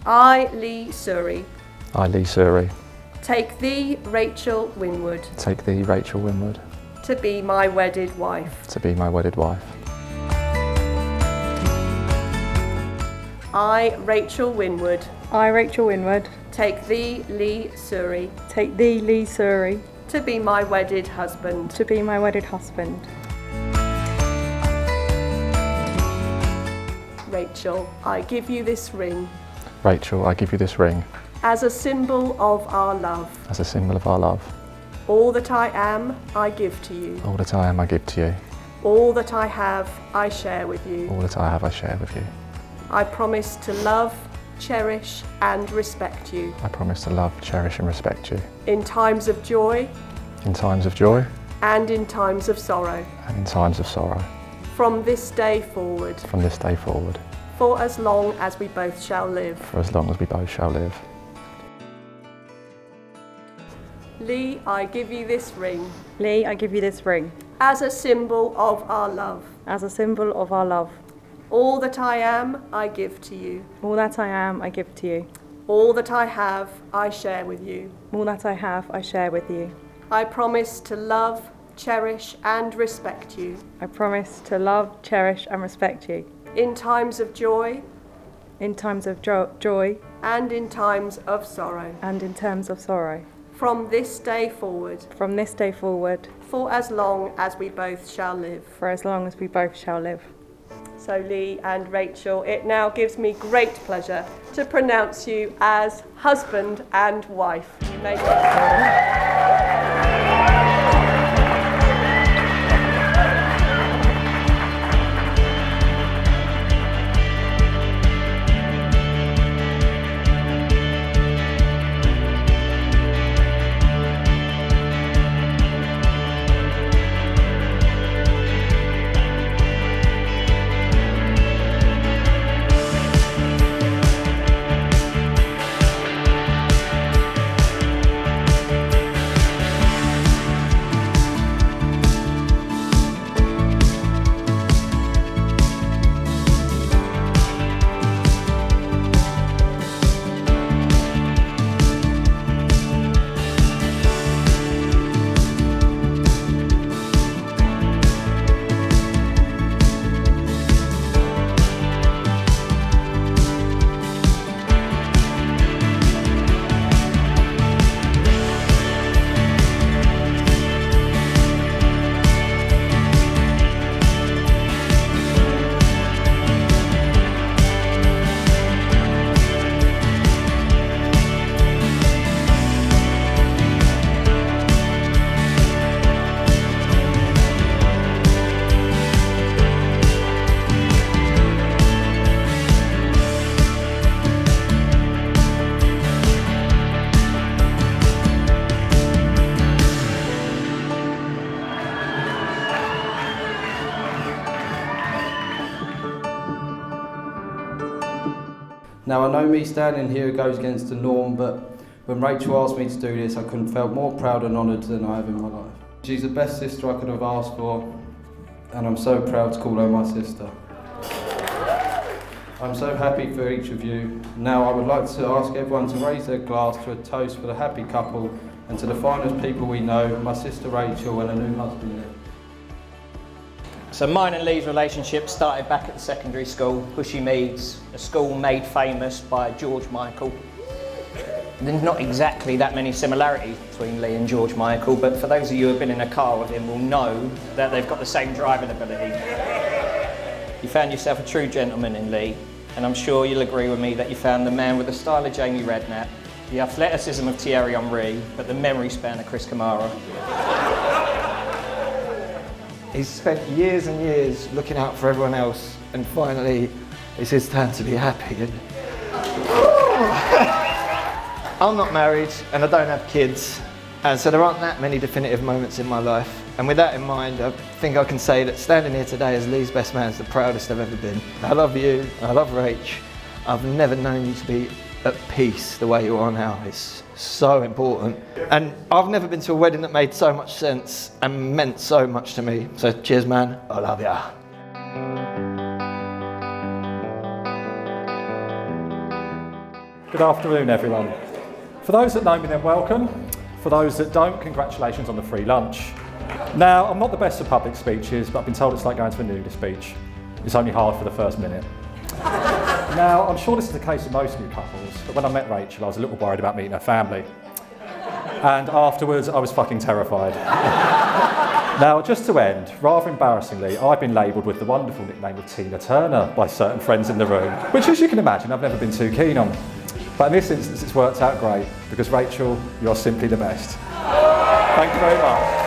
I, Lee Surrey. I, Lee Surrey. Take thee, Rachel Winwood. Take thee, Rachel Winwood. To be my wedded wife. To be my wedded wife. I, Rachel Winwood. I, Rachel Winwood. Take thee, Lee Surrey. Take thee, Lee Surrey. To be my wedded husband. To be my wedded husband. Rachel, I give you this ring. Rachel, I give you this ring. As a symbol of our love. As a symbol of our love. All that I am, I give to you. All that I am, I give to you. All that I have, I share with you. All that I have, I share with you. I promise to love, cherish and respect you. I promise to love, cherish and respect you. In times of joy. In times of joy. And in times of sorrow. And in times of sorrow. From this day forward. From this day forward. For as long as we both shall live. For as long as we both shall live. Lee, I give you this ring. Lee, I give you this ring. As a symbol of our love. As a symbol of our love. All that I am, I give to you. All that I am, I give to you. All that I have, I share with you. All that I have, I share with you. I promise to love, cherish and respect you. I promise to love, cherish and respect you. In times of joy. In times of joy. And in times of sorrow. And in times of sorrow. From this day forward. From this day forward. For as long as we both shall live. For as long as we both shall live. So Lee and Rachel, it now gives me great pleasure to pronounce you as husband and wife. You may Now I know me standing here goes against the norm, but when Rachel asked me to do this, I couldn't felt more proud and honoured than I have in my life. She's the best sister I could have asked for, and I'm so proud to call her my sister. I'm so happy for each of you. Now I would like to ask everyone to raise their glass to a toast for the happy couple and to the finest people we know, my sister Rachel and her new husband Nick. So mine and Lee's relationship started back at the secondary school, Bushy Meads, a school made famous by George Michael. There's not exactly that many similarities between Lee and George Michael, but for those of you who have been in a car with him will know that they've got the same driving ability. You found yourself a true gentleman in Lee, and I'm sure you'll agree with me that you found the man with the style of Jamie Redknapp, the athleticism of Thierry Henry, but the memory span of Chris Kamara. He's spent years and years looking out for everyone else, and finally it's his turn to be happy. And I'm not married and I don't have kids, and so there aren't that many definitive moments in my life. And with that in mind, I think I can say that standing here today as Lee's best man is the proudest I've ever been. I love you, I love Rach. I've never known you to be at peace the way you are now. It's so important. And I've never been to a wedding that made so much sense and meant so much to me. So cheers, man. I love ya. Good afternoon, everyone. For those that know me, then welcome. For those that don't, congratulations on the free lunch. Now, I'm not the best at public speeches, but I've been told it's like going to a nudist speech. It's only hard for the first minute. Now, I'm sure this is the case with most new couples, but when I met Rachel, I was a little worried about meeting her family. And afterwards, I was fucking terrified. Now, just to end, rather embarrassingly, I've been labelled with the wonderful nickname of Tina Turner by certain friends in the room, which, as you can imagine, I've never been too keen on. But in this instance, it's worked out great, because Rachel, you're simply the best. Thank you very much.